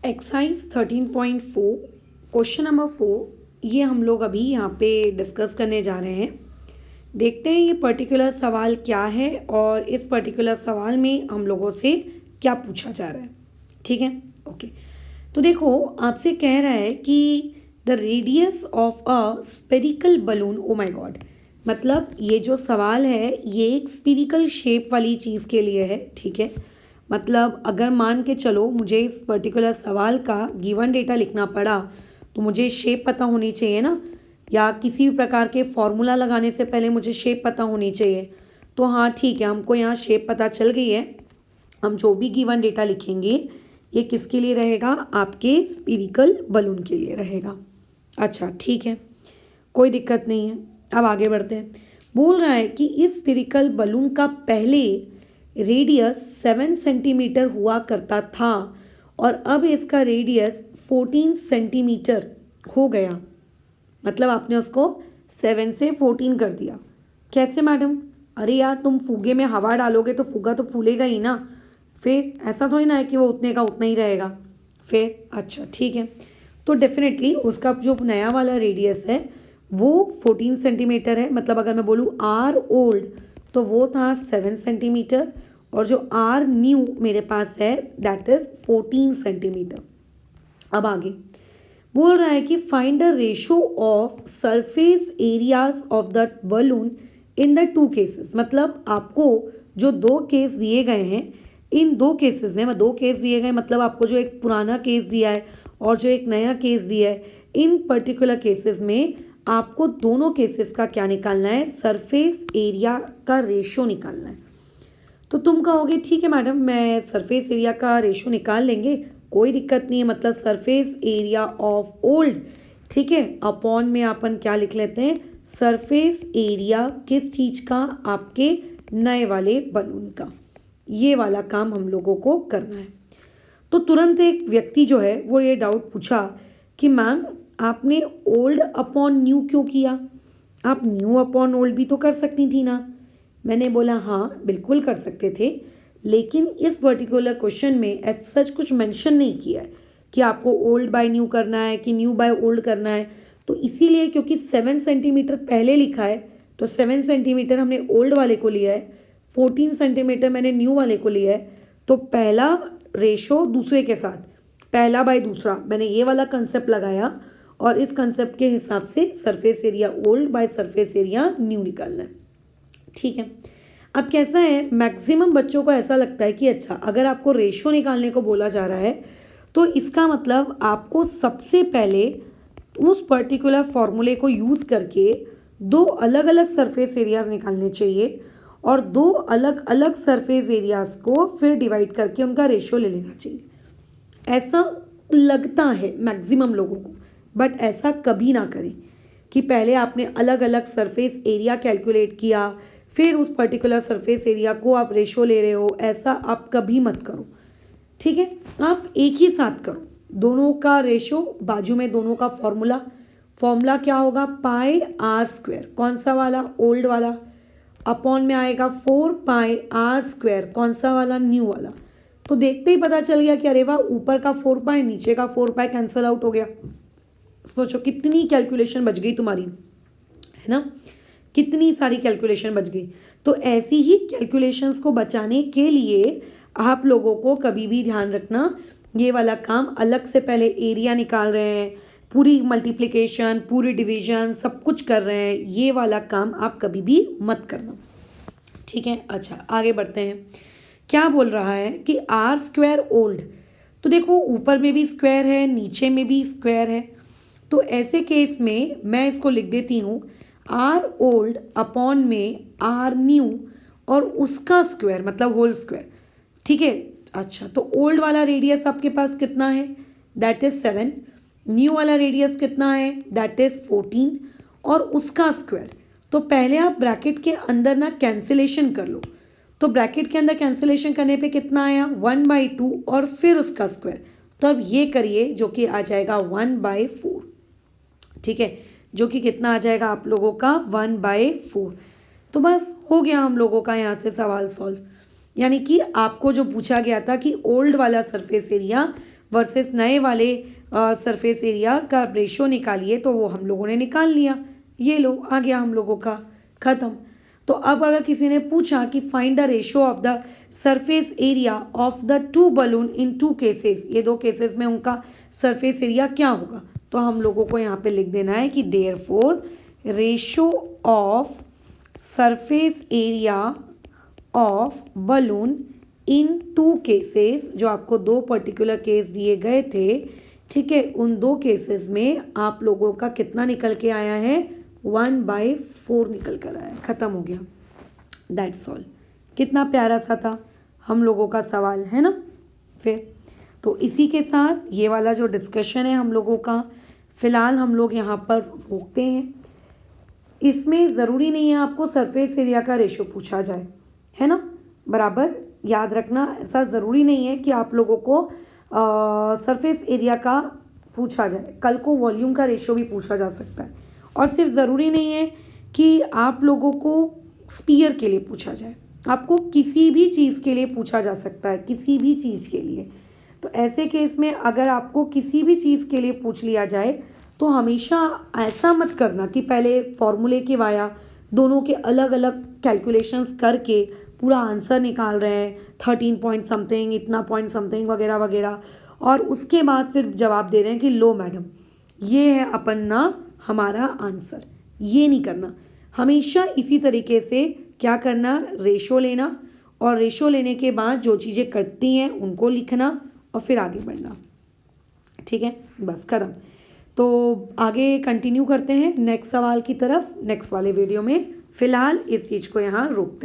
Exercise 13.4 question number 4 ये हम लोग अभी यहाँ पे डिस्कस करने जा रहे हैं। देखते हैं ये पर्टिकुलर सवाल क्या है और इस पर्टिकुलर सवाल में हम लोगों से क्या पूछा जा रहा है। ठीक है, ओके। तो देखो आपसे कह रहा है कि the radius of a spherical balloon, oh my God, मतलब ये जो सवाल है ये एक स्पेरिकल शेप वाली चीज़ के लिए है। ठीक है, मतलब अगर मान के चलो मुझे इस पर्टिकुलर सवाल का गिवन डेटा लिखना पड़ा तो मुझे शेप पता होनी चाहिए ना, या किसी भी प्रकार के फॉर्मूला लगाने से पहले मुझे शेप पता होनी चाहिए। तो हाँ ठीक है, हमको यहाँ शेप पता चल गई है। हम जो भी गिवन डेटा लिखेंगे ये किसके लिए रहेगा, आपके स्फीरिकल बलून के लिए रहेगा। अच्छा ठीक है, कोई दिक्कत नहीं है। अब आगे बढ़ते हैं। बोल रहा है कि इस स्फीरिकल बलून का पहले रेडियस 7 सेंटीमीटर हुआ करता था और अब इसका रेडियस 14 सेंटीमीटर हो गया। मतलब आपने उसको 7 से 14 कर दिया। कैसे मैडम? अरे यार, तुम फुगे में हवा डालोगे तो फुगा तो फूलेगा ही ना, फिर ऐसा थोड़ी ना है कि वो उतने का उतना ही रहेगा फिर। अच्छा ठीक है, तो डेफिनेटली उसका जो नया वाला रेडियस है वो 14 सेंटीमीटर है। मतलब अगर मैं बोलूँ आर ओल्ड तो वो था 7 सेंटीमीटर और जो आर न्यू मेरे पास है दैट इज 14 सेंटीमीटर। अब आगे बोल रहा है कि find the ratio of surface areas of the balloon in the two cases. मतलब आपको जो दो केस दिए गए हैं, इन दो केसेस में दो केस दिए गए, मतलब आपको जो एक पुराना केस दिया है और जो एक नया केस दिया है, इन पर्टिकुलर केसेस में आपको दोनों केसेस का क्या निकालना है, सरफेस एरिया का रेशो निकालना है। तो तुम कहोगे ठीक है मैडम, मैं सरफेस एरिया का रेशो निकाल लेंगे, कोई दिक्कत नहीं है। मतलब सरफेस एरिया ऑफ ओल्ड, ठीक है, अपॉन में अपन क्या लिख लेते हैं, सरफेस एरिया किस चीज़ का, आपके नए वाले बलून का। ये वाला काम हम लोगों को करना है। तो तुरंत एक व्यक्ति जो है वो ये डाउट पूछा कि मैम आपने ओल्ड अपॉन न्यू क्यों किया, आप न्यू अपॉन ओल्ड भी तो कर सकती थी ना। मैंने बोला हाँ बिल्कुल कर सकते थे, लेकिन इस पर्टिकुलर क्वेश्चन में एज सच कुछ मेंशन नहीं किया है कि आपको ओल्ड बाय न्यू करना है कि न्यू बाय ओल्ड करना है। तो इसीलिए क्योंकि 7 सेंटीमीटर पहले लिखा है तो 7 सेंटीमीटर हमने ओल्ड वाले को लिया है, 14 सेंटीमीटर मैंने न्यू वाले को लिया है। तो पहला रेशो दूसरे के साथ, पहला बाय दूसरा, मैंने ये वाला कंसेप्ट लगाया और इस कंसेप्ट के हिसाब से surface area old by surface area new निकालना है। ठीक है, अब कैसा है, मैक्सिमम बच्चों को ऐसा लगता है कि अच्छा अगर आपको रेशो निकालने को बोला जा रहा है तो इसका मतलब आपको सबसे पहले उस पर्टिकुलर फॉर्मूले को यूज़ करके दो अलग अलग सरफेस एरियाज निकालने चाहिए और दो अलग अलग सरफेस एरियाज को फिर डिवाइड करके उनका रेशो ले लेना चाहिए। ऐसा लगता है मैक्सिमम लोगों को, बट ऐसा कभी ना करें कि पहले आपने अलग अलग सरफेस एरिया कैलकुलेट किया फिर उस पर्टिकुलर सरफेस एरिया को आप रेशो ले रहे हो, ऐसा आप कभी मत करो। ठीक है, आप एक ही साथ करो दोनों का रेशो, बाजू में दोनों का फॉर्मूला क्या होगा, पाई आर स्क्वायर, कौन सा वाला, ओल्ड वाला, अपॉन में आएगा 4 पाई आर स्क्वायर, कौन सा वाला, न्यू वाला। तो देखते ही पता चल गया कि अरे वाह, ऊपर का 4 पाई नीचे का 4 पाई कैंसिल आउट हो गया। सोचो कितनी कैलकुलेशन बच गई तुम्हारी, है ना, कितनी सारी कैलकुलेशन बच गई। तो ऐसी ही कैलकुलेशंस को बचाने के लिए आप लोगों को कभी भी ध्यान रखना, ये वाला काम अलग से पहले एरिया निकाल रहे हैं, पूरी मल्टीप्लिकेशन पूरी डिवीजन सब कुछ कर रहे हैं, ये वाला काम आप कभी भी मत करना। ठीक है, अच्छा आगे बढ़ते हैं। क्या बोल रहा है कि आर स्क्वायर ओल्ड, तो देखो ऊपर में भी स्क्वायर है नीचे में भी स्क्वायर है, तो ऐसे केस में मैं इसको लिख देती हूँ आर ओल्ड अपॉन में आर न्यू और उसका स्क्वायर मतलब होल स्क्वायर। ठीक है, अच्छा तो ओल्ड वाला रेडियस आपके पास कितना है, दैट इज 7, न्यू वाला रेडियस कितना है, दैट इज 14 और उसका स्क्वायर। तो पहले आप ब्रैकेट के अंदर ना कैंसिलेशन कर लो, तो ब्रैकेट के अंदर कैंसिलेशन करने पे कितना आया, 1/2 और फिर उसका स्क्वायर। तो अब ये करिए जो कि आ जाएगा 1/4। ठीक है, जो कि कितना आ जाएगा आप लोगों का 1/4। तो बस हो गया हम लोगों का यहाँ से सवाल सॉल्व। यानी कि आपको जो पूछा गया था कि ओल्ड वाला सरफेस एरिया वर्सेस नए वाले सरफेस एरिया का रेशो निकालिए, तो वो हम लोगों ने निकाल लिया। ये लो आ गया हम लोगों का, ख़त्म। तो अब अगर किसी ने पूछा कि find the ratio of the surface area of the two balloon in two cases, ये दो केसेस में उनका सरफेस एरिया क्या होगा, तो हम लोगों को यहाँ पे लिख देना है कि therefore ratio of surface area of balloon in two cases, जो आपको दो पर्टिकुलर केस दिए गए थे, ठीक है, उन दो केसेस में आप लोगों का कितना निकल के आया है, 1/4 निकल कर आया, ख़त्म हो गया। That's all. कितना प्यारा सा था हम लोगों का सवाल, है ना। फिर तो इसी के साथ ये वाला जो डिस्कशन है हम लोगों का, फ़िलहाल हम लोग यहाँ पर रोकते हैं। इसमें ज़रूरी नहीं है आपको सरफेस एरिया का रेशो पूछा जाए, है ना, बराबर याद रखना। ऐसा ज़रूरी नहीं है कि आप लोगों को सरफेस एरिया का पूछा जाए, कल को वॉल्यूम का रेशो भी पूछा जा सकता है। और सिर्फ ज़रूरी नहीं है कि आप लोगों को स्पीयर के लिए पूछा जाए, आपको किसी भी चीज़ के लिए पूछा जा सकता है, किसी भी चीज़ के लिए। तो ऐसे केस में अगर आपको किसी भी चीज़ के लिए पूछ लिया जाए तो हमेशा ऐसा मत करना कि पहले फॉर्मूले के वाया दोनों के अलग अलग कैलकुलेशंस करके पूरा आंसर निकाल रहे हैं, 13 पॉइंट समथिंग, इतना पॉइंट समथिंग वगैरह वगैरह, और उसके बाद फिर जवाब दे रहे हैं कि लो मैडम ये है अपन ना हमारा आंसर। ये नहीं करना, हमेशा इसी तरीके से क्या करना, रेशो लेना, और रेशो लेने के बाद जो चीज़ें कटती हैं उनको लिखना और फिर आगे बढ़ना। ठीक है, बस खत्म। तो आगे कंटिन्यू करते हैं नेक्स्ट सवाल की तरफ नेक्स्ट वाले वीडियो में। फ़िलहाल इस चीज़ को यहाँ रोकते हैं।